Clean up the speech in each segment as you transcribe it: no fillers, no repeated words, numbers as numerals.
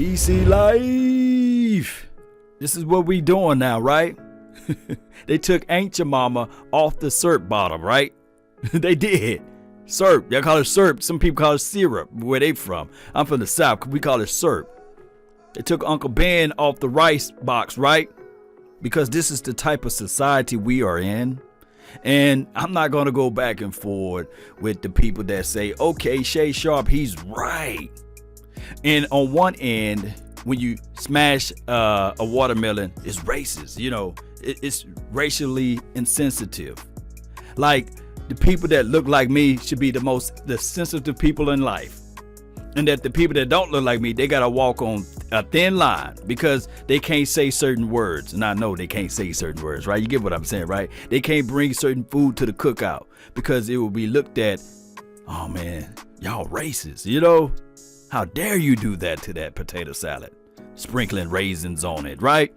PC life. This is what we doing now, right? They took Ain't Your Mama off the syrup bottle, right? They did. Syrup. They call it syrup. Some people call it syrup. Where they from? I'm from the South. We call it syrup. They took Uncle Ben off the rice box, right? Because this is the type of society we are in. And I'm not going to go back and forth with the people that say, okay, Shay Sharp, he's right. And on one end, when you smash a watermelon, it's racist. You know, it's racially insensitive. Like, the people that look like me should be the sensitive people in life. And that the people that don't look like me, they got to walk on a thin line because they can't say certain words. And I know they can't say certain words, right? You get what I'm saying, right? They can't bring certain food to the cookout because it will be looked at, oh man, y'all racist, you know? How dare you do that to that potato salad? Sprinkling raisins on it, right?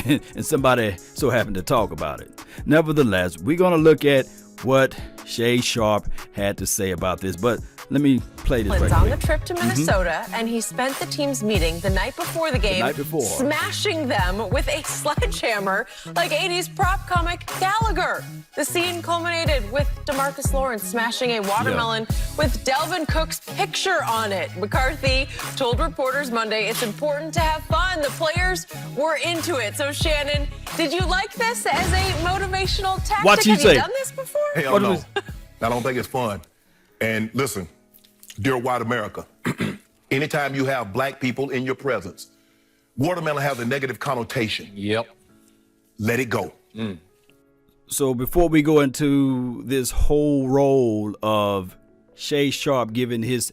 And somebody so happened to talk about it. Nevertheless, we're going to look at what Shay Sharp had to say about this, but let me play this right quick. On the trip to Minnesota, and he spent the team's meeting the night before the game, smashing them with a sledgehammer like 80s prop comic Gallagher. The scene culminated with DeMarcus Lawrence smashing a watermelon with Dalvin Cook's picture on it. McCarthy told reporters Monday it's important to have fun. The players were into it. So, Shannon, did you like this as a motivational tactic? What you Have say? You done this before? Hell no. I don't think it's fun. And listen, dear white America, anytime you have black people in your presence, watermelon has a negative connotation. Yep. Let it go. So before we go into this whole role of Shay Sharp giving his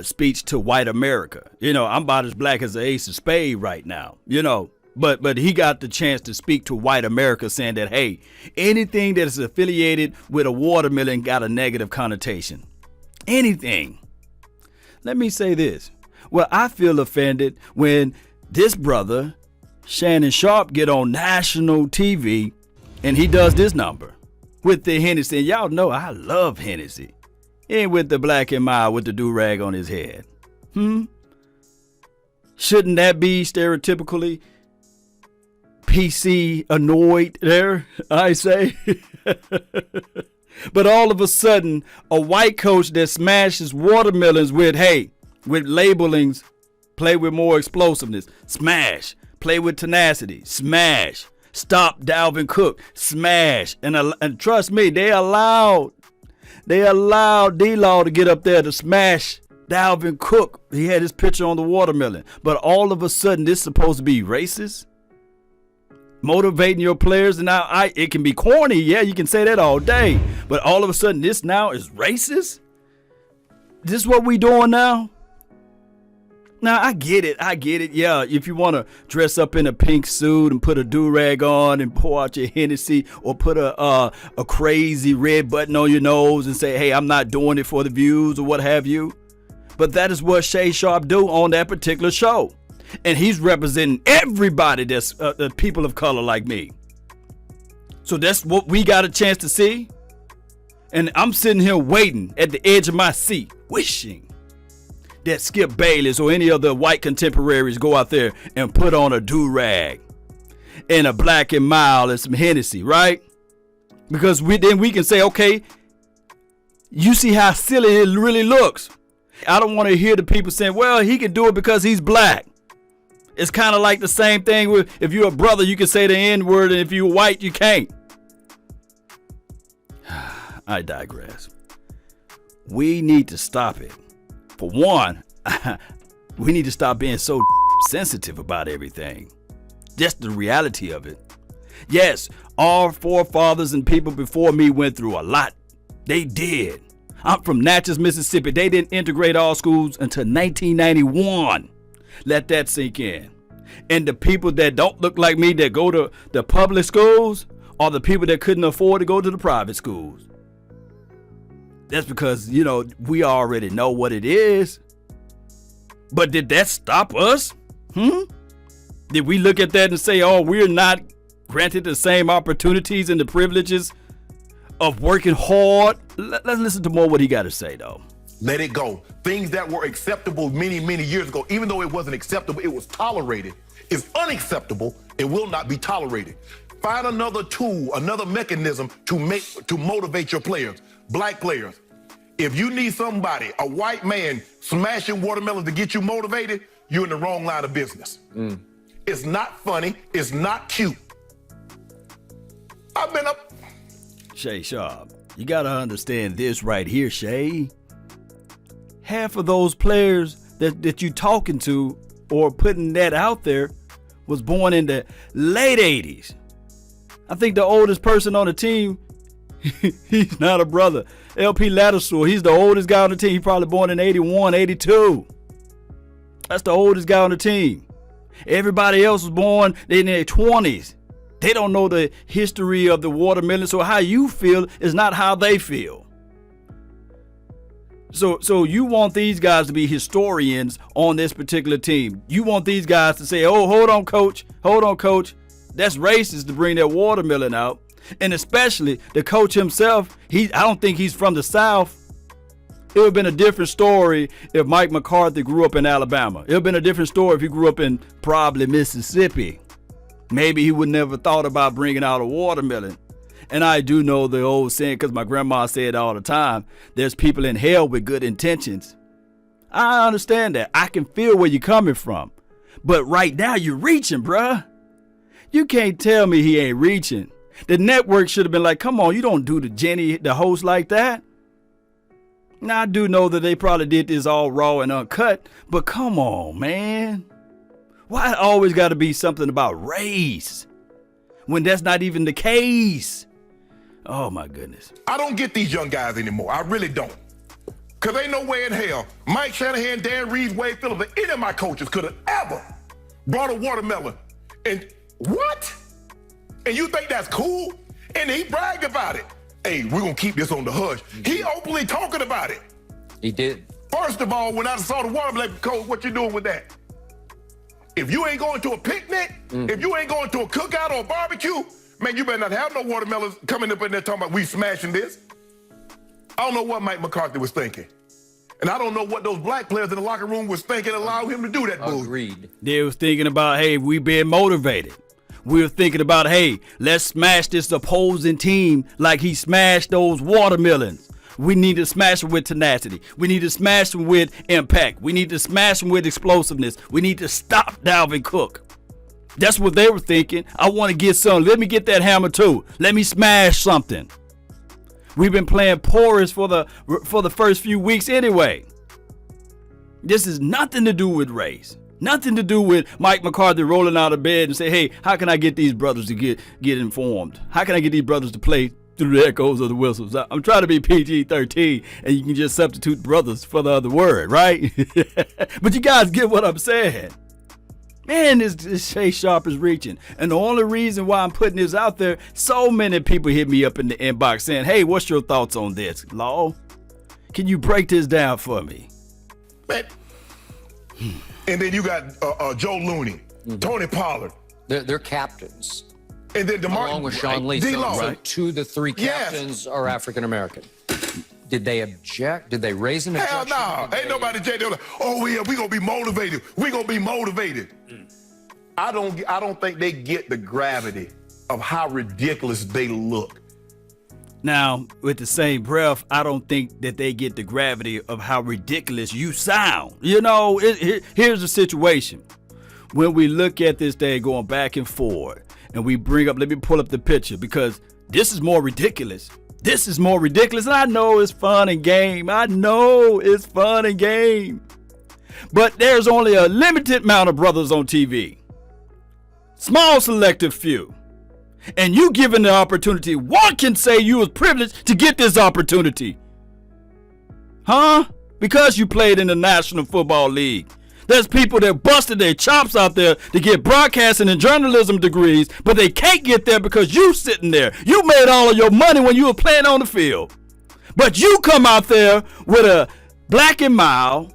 speech to white America, you know, I'm about as black as the ace of spade right now, you know. But he got the chance to speak to white America saying that, hey, anything that is affiliated with a watermelon got a negative connotation. Anything. Let me say this. Well, I feel offended when this brother, Shannon Sharp, get on national TV and he does this number with the Hennessy. And y'all know I love Hennessy. And with the black and mild with the do-rag on his head. Shouldn't that be stereotypically PC annoyed there, I say? But all of a sudden, a white coach that smashes watermelons with labelings, play with more explosiveness, smash, play with tenacity, smash, stop Dalvin Cook, smash. And trust me, they allowed D-Law to get up there to smash Dalvin Cook. He had his picture on the watermelon. But all of a sudden, this is supposed to be racist? Motivating your players, and now it can be corny, yeah, you can say that all day, but all of a sudden this now is racist? This is what we doing now? Now I get it, yeah, if you want to dress up in a pink suit and put a do-rag on and pour out your Hennessy, or put a crazy red button on your nose and say, hey, I'm not doing it for the views or what have you, but that is what Shay Sharp do on that particular show. And he's representing everybody that's the people of color like me. So that's what we got a chance to see. And I'm sitting here waiting at the edge of my seat, wishing that Skip Bayless or any other white contemporaries go out there and put on a do-rag and a black and mild and some Hennessy, right? Because then we can say, okay, you see how silly it really looks. I don't want to hear the people saying, well, he can do it because he's black. It's kind of like the same thing with if you're a brother, you can say the N-word, and if you're white, you can't. I digress. We need to stop it. For one, we need to stop being so sensitive about everything. Just the reality of it. Yes, our forefathers and people before me went through a lot. They did. I'm from Natchez, Mississippi. They didn't integrate all schools until 1991. Let that sink in. And the people that don't look like me that go to the public schools are the people that couldn't afford to go to the private schools. That's because, you know, we already know what it is. But did that stop us? Did we look at that and say, oh, we're not granted the same opportunities and the privileges of working hard? Let's listen to more what he got to say, though. Let it go. Things that were acceptable many, many years ago, even though it wasn't acceptable, it was tolerated, is unacceptable. It will not be tolerated. Find another tool, another mechanism to motivate your players, black players. If you need somebody, a white man smashing watermelons to get you motivated, you're in the wrong line of business. It's not funny. It's not cute. I've been up. Shay Sharp, you got to understand this right here, Shay. Half of those players that you talking to or putting that out there was born in the late 80s. I think the oldest person on the team, he's not a brother. LP Lattisaw, he's the oldest guy on the team. He probably born in 81, 82. That's the oldest guy on the team. Everybody else was born in their 20s. They don't know the history of the watermelon, so how you feel is not how they feel. So you want these guys to be historians on this particular team. You want these guys to say, oh, hold on, coach. That's racist to bring that watermelon out. And especially the coach himself, I don't think he's from the South. It would have been a different story if Mike McCarthy grew up in Alabama. It would have been a different story if he grew up in probably Mississippi. Maybe he would never thought about bringing out a watermelon. And I do know the old saying, because my grandma said all the time, there's people in hell with good intentions. I understand that. I can feel where you're coming from. But right now you're reaching, bruh. You can't tell me he ain't reaching. The network should have been like, come on, you don't do the host like that. Now, I do know that they probably did this all raw and uncut, but come on, man. Why it always got to be something about race when that's not even the case? Oh, my goodness. I don't get these young guys anymore. I really don't. Because ain't no way in hell Mike Shanahan, Dan Reeves, Wade Phillips, or any of my coaches could have ever brought a watermelon. And what? And you think that's cool? And he bragged about it. Hey, we're going to keep this on the hush. He openly talking about it. He did. First of all, when I saw the watermelon, coach, what you doing with that? If you ain't going to a picnic, if you ain't going to a cookout or a barbecue, man, you better not have no watermelons coming up in there talking about we smashing this. I don't know what Mike McCarthy was thinking. And I don't know what those black players in the locker room was thinking allow him to do that move. Agreed. They was thinking about, hey, we being motivated. We were thinking about, hey, let's smash this opposing team like he smashed those watermelons. We need to smash them with tenacity. We need to smash them with impact. We need to smash them with explosiveness. We need to stop Dalvin Cook. That's what they were thinking. I want to get some. Let me get that hammer too. Let me smash something. We've been playing porous for the first few weeks anyway. This is nothing to do with race. Nothing to do with Mike McCarthy rolling out of bed and say, hey, how can I get these brothers to get informed? How can I get these brothers to play through the echoes of the whistles? I'm trying to be PG-13, and you can just substitute brothers for the other word, right? But you guys get what I'm saying. Man, this Shay Sharp is reaching. And the only reason why I'm putting this out there, so many people hit me up in the inbox saying, hey, what's your thoughts on this, Law? Can you break this down for me? Man. And then you got Joe Looney, Tony Pollard. They're captains. And then along with Sean Lee. So 2 of the 3 captains are African American. Did they object? Did they raise an objection? Hell no. Ain't nobody Jay. Like, oh yeah, we gonna be motivated. We gonna be motivated. I don't think they get the gravity of how ridiculous they look. Now, with the same breath, I don't think that they get the gravity of how ridiculous you sound. You know, here's the situation. When we look at this thing going back and forth, and we bring up, let me pull up the picture, because this is more ridiculous. This is more ridiculous, and I know it's fun and game. But there's only a limited amount of brothers on TV. Small selective few. And you given the opportunity, one can say you was privileged to get this opportunity. Huh? Because you played in the National Football League. There's people that busted their chops out there to get broadcasting and journalism degrees, but they can't get there because you sitting there. You made all of your money when you were playing on the field. But you come out there with a Black and Mild.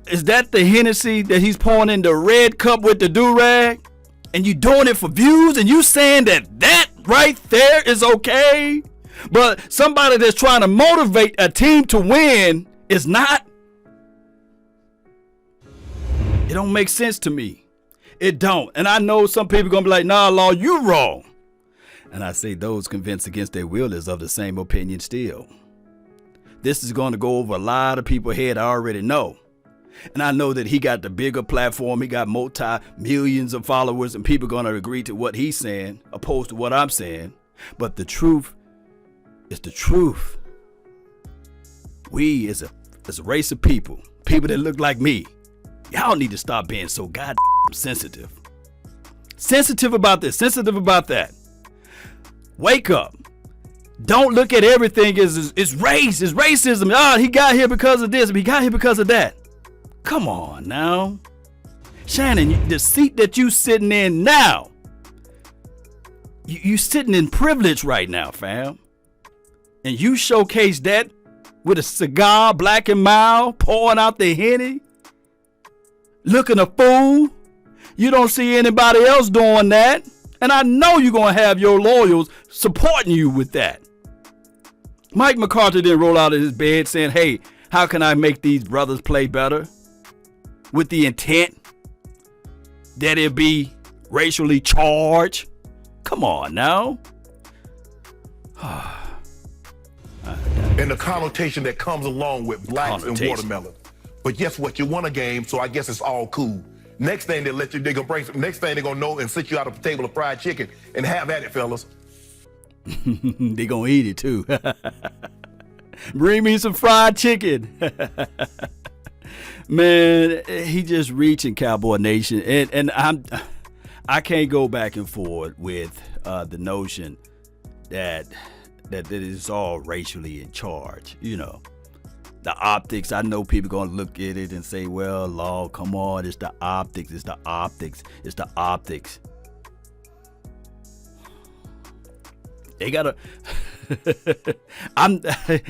Is that the Hennessy that he's pouring in the red cup with the do-rag? And you doing it for views, and you saying that right there is okay? But somebody that's trying to motivate a team to win It's not. It don't make sense to me. It don't. And I know some people gonna be like, nah, Law, you wrong. And I say those convinced against their will is of the same opinion still. This is going to go over a lot of people's head, I already know. And I know that he got the bigger platform. He got multi-millions of followers, and people going to agree to what he's saying opposed to what I'm saying. But the truth is the truth. We as a race of people that look like me, y'all need to stop being so goddamn sensitive. Sensitive about this, sensitive about that. Wake up. Don't look at everything as it's race, it's racism. Oh, he got here because of this, he got here because of that. Come on now. Shannon, the seat that you sitting in now, you sitting in privilege right now, fam. And you showcase that with a cigar, black and mild, pouring out the Henny, looking a fool. You don't see anybody else doing that. And I know you're going to have your loyals supporting you with that. Mike McCarthy didn't roll out of his bed saying, hey, how can I make these brothers play better? With the intent that it be racially charged. Come on now. And the connotation that comes along with blacks and watermelon. But guess what? You won a game, so I guess it's all cool. Next thing they're gonna know and sit you out of a table of fried chicken and have at it, fellas. They gonna eat it too. Bring me some fried chicken. Man, he just reaching, Cowboy Nation, and I can't go back and forth with the notion that it is all racially in charge. You know, the optics. I know people gonna look at it and say, "Well, Law, come on, it's the optics, it's the optics, it's the optics." They gotta,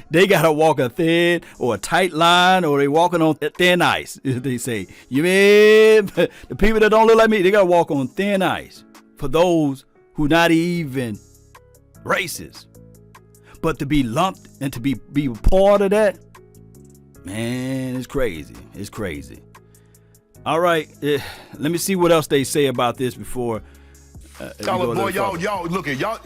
they gotta walk a thin or a tight line, or they walking on thin ice. They say, you mean the people that don't look like me? They gotta walk on thin ice for those who not even racist, but to be lumped and to be part of that, man, it's crazy. It's crazy. All right, let me see what else they say about this before. Boy, y'all look here. Y'all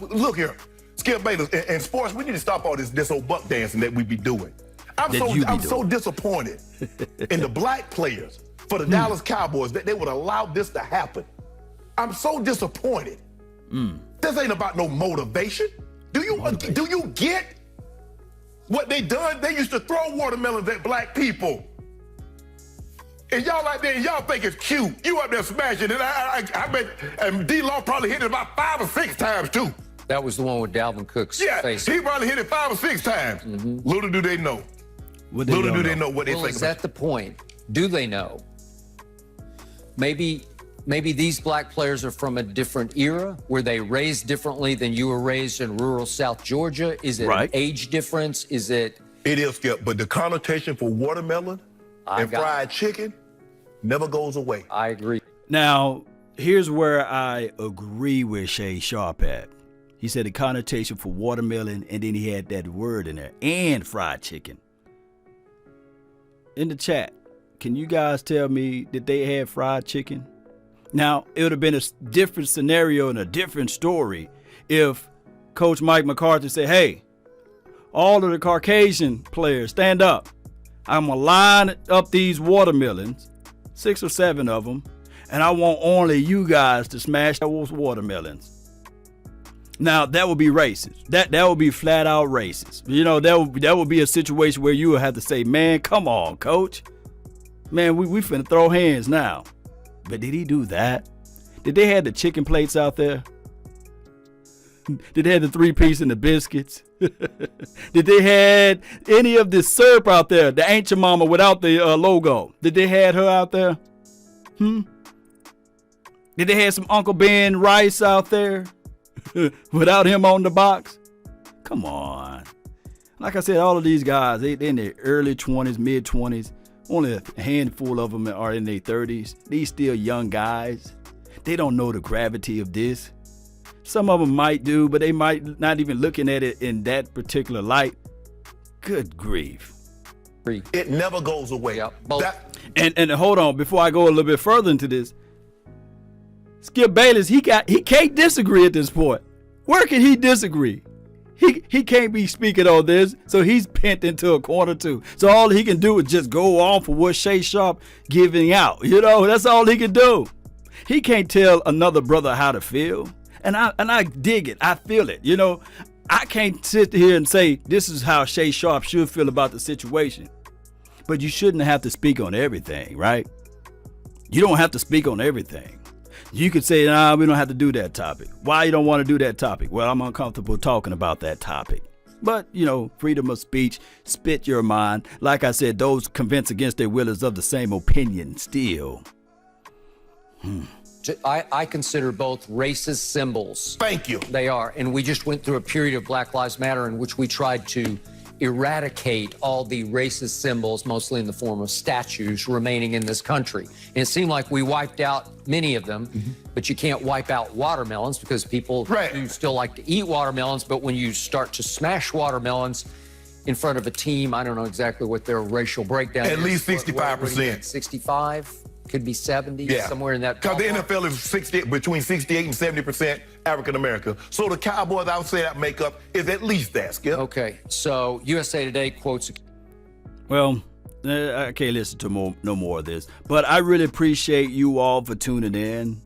look here. Skip Bayless, in sports, we need to stop all this old buck dancing that we be doing. I'm so disappointed in the black players for the Dallas Cowboys that they would allow this to happen. I'm so disappointed. This ain't about no motivation. Do you get what they done? They used to throw watermelons at black people. And y'all out there, and y'all think it's cute. You up there smashing it. I bet and D-Law probably hit it about 5 or 6 times too. That was the one with Dalvin Cook's face. He probably hit it 5 or 6 times. Little do they know. Little do they know what they think about. Is that the point? Do they know? Maybe these black players are from a different era. Were they raised differently than you were raised in rural South Georgia? Is it an age difference? Is it? It is, Skip, but the connotation for watermelon and fried chicken never goes away. I agree. Now, here's where I agree with Shay Sharp at. He said the connotation for watermelon, and then he had that word in there, and fried chicken. In the chat, can you guys tell me that they had fried chicken? Now, it would have been a different scenario and a different story if Coach Mike McCarthy said, hey, all of the Caucasian players, stand up. I'm going to line up these watermelons, 6 or 7 of them, and I want only you guys to smash those watermelons. Now, that would be racist. That would be flat out racist. You know, that would be a situation where you would have to say, man, come on, coach. Man, we finna throw hands now. But did he do that? Did they have the chicken plates out there? Did they have the 3-piece and the biscuits? Did they had any of this syrup out there? The Ain't Your Mama without the logo. Did they had her out there? Did they have some Uncle Ben rice out there without him on the box? Come on. Like I said, all of these guys, they in their early 20s, mid 20s. Only a handful of them are in their 30s. These still young guys. They don't know the gravity of this. Some of them might do, but they might not even looking at it in that particular light. Good grief. It never goes away. Yep. And hold on, before I go a little bit further into this, Skip Bayless, he can't disagree at this point. Where can he disagree? He can't be speaking on this, so he's pent into a corner too. So all he can do is just go off of what Shay Sharp giving out. You know, that's all he can do. He can't tell another brother how to feel. And I dig it. I feel it. You know, I can't sit here and say this is how Shay Sharp should feel about the situation. But you shouldn't have to speak on everything, right? You don't have to speak on everything. You could say, nah, we don't have to do that topic. Why you don't want to do that topic? Well, I'm uncomfortable talking about that topic. But, you know, freedom of speech, spit your mind. Like I said, those convinced against their will is of the same opinion still. I consider both racist symbols. Thank you. They are. And we just went through a period of Black Lives Matter in which we tried to eradicate all the racist symbols, mostly in the form of statues, remaining in this country. And it seemed like we wiped out many of them, but you can't wipe out watermelons because people do still like to eat watermelons. But when you start to smash watermelons in front of a team, I don't know exactly what their racial breakdown is. At least 65%. 65? Could be 70, somewhere in that. Because the NFL is between 68 and 70% African American. So the Cowboys, I would say that makeup is at least that, Skip. Okay, so USA Today quotes. Well, I can't listen to no more of this, but I really appreciate you all for tuning in.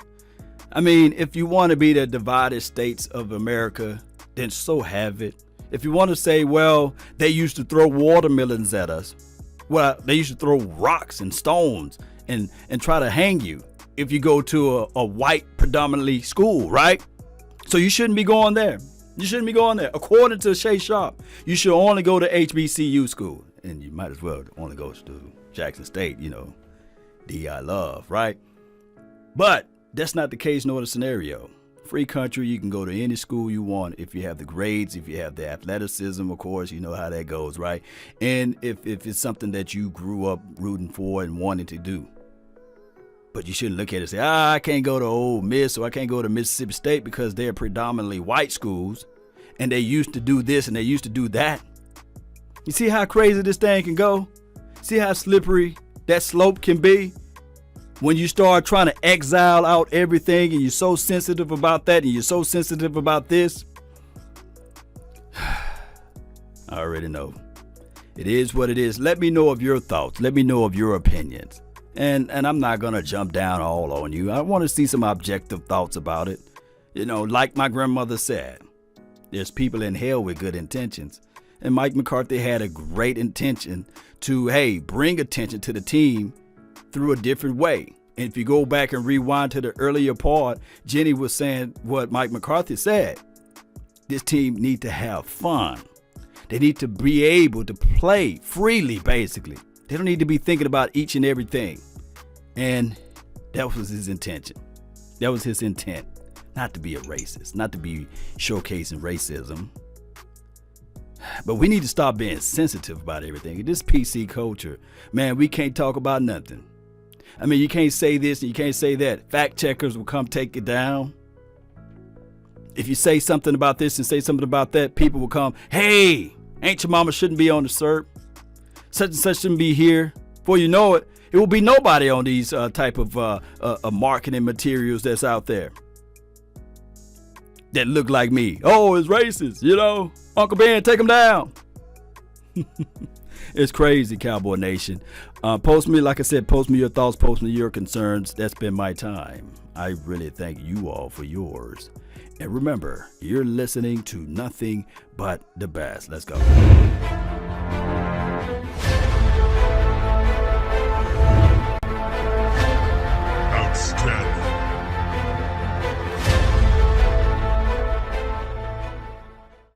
I mean, if you want to be the divided states of America, then so have it. If you want to say, well, they used to throw watermelons at us. Well, they used to throw rocks and stones and try to hang you if you go to a white predominantly school, right? So you shouldn't be going there. You shouldn't be going there. According to Shay Sharp, you should only go to HBCU school. And you might as well only go to Jackson State, you know, D.I. Love, right? But that's not the case nor the scenario. Free country, you can go to any school you want if you have the grades, if you have the athleticism, of course, you know how that goes, right? And if it's something that you grew up rooting for and wanting to do. But you shouldn't look at it and say, I can't go to Ole Miss or I can't go to Mississippi State because they're predominantly white schools and they used to do this and they used to do that. You see how crazy this thing can go? See how slippery that slope can be? When you start trying to exile out everything and you're so sensitive about that and you're so sensitive about this, I already know. It is what it is. Let me know of your thoughts. Let me know of your opinions. And I'm not going to jump down all on you. I want to see some objective thoughts about it. You know, like my grandmother said, there's people in hell with good intentions. And Mike McCarthy had a great intention to, hey, bring attention to the team through a different way. And if you go back and rewind to the earlier part, Jenny was saying what Mike McCarthy said. This team need to have fun. They need to be able to play freely, basically. They don't need to be thinking about each and everything. And that was his intention. That was his intent. Not to be a racist, not to be showcasing racism. But we need to stop being sensitive about everything. This PC culture, man, we can't talk about nothing. I mean, you can't say this and you can't say that. Fact checkers will come take it down. If you say something about this and say something about that, people will come, hey, ain't your mama shouldn't be on the SERP. Such and such shouldn't be here. Before you know it, it will be nobody on these type of marketing materials that's out there that look like me. Oh, it's racist, you know. Uncle Ben, take them down. It's crazy, Cowboy Nation. Post me, like I said, post me your thoughts, post me your concerns. That's been my time. I really thank you all for yours. And remember, you're listening to nothing but the best. Let's go.